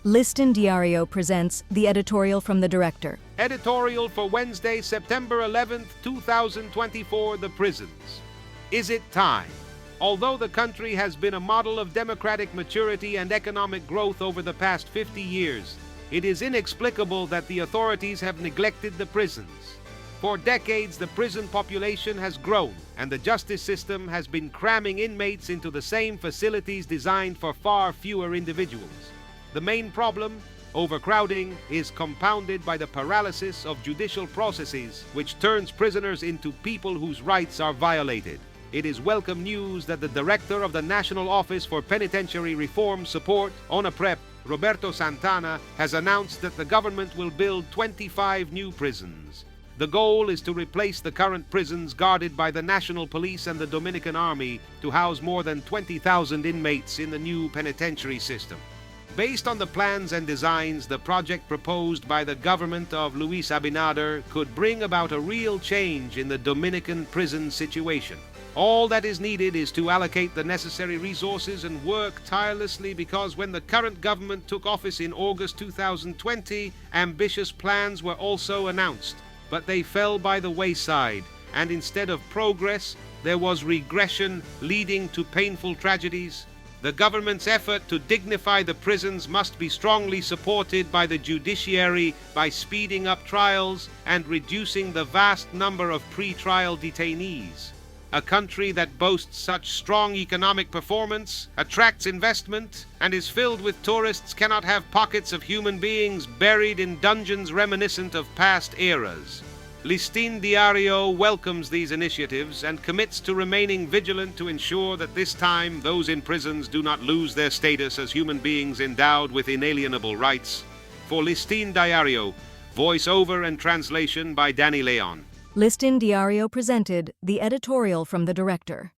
Listin Diario presents the editorial from the director. Editorial for Wednesday, September 11th, 2024, The Prisons. Is it time? Although the country has been a model of democratic maturity and economic growth over the past 50 years, it is inexplicable that the authorities have neglected the prisons. For decades, the prison population has grown, and the justice system has been cramming inmates into the same facilities designed for far fewer individuals. The main problem, overcrowding, is compounded by the paralysis of judicial processes, which turns prisoners into people whose rights are violated. It is welcome news that the director of the National Office for Penitentiary Reform Support, ONAPREP, Roberto Santana, has announced that the government will build 25 new prisons. The goal is to replace the current prisons guarded by the National Police and the Dominican Army to house more than 20,000 inmates in the new penitentiary system. Based on the plans and designs, the project proposed by the government of Luis Abinader could bring about a real change in the Dominican prison situation. All that is needed is to allocate the necessary resources and work tirelessly, because when the current government took office in August 2020, ambitious plans were also announced, but they fell by the wayside, and instead of progress, there was regression leading to painful tragedies. The government's effort to dignify the prisons must be strongly supported by the judiciary by speeding up trials and reducing the vast number of pre-trial detainees. A country that boasts such strong economic performance, attracts investment, and is filled with tourists cannot have pockets of human beings buried in dungeons reminiscent of past eras. Listin Diario welcomes these initiatives and commits to remaining vigilant to ensure that this time those in prisons do not lose their status as human beings endowed with inalienable rights. For Listin Diario, voice-over and translation by Danny Leon. Listin Diario presented the editorial from the director.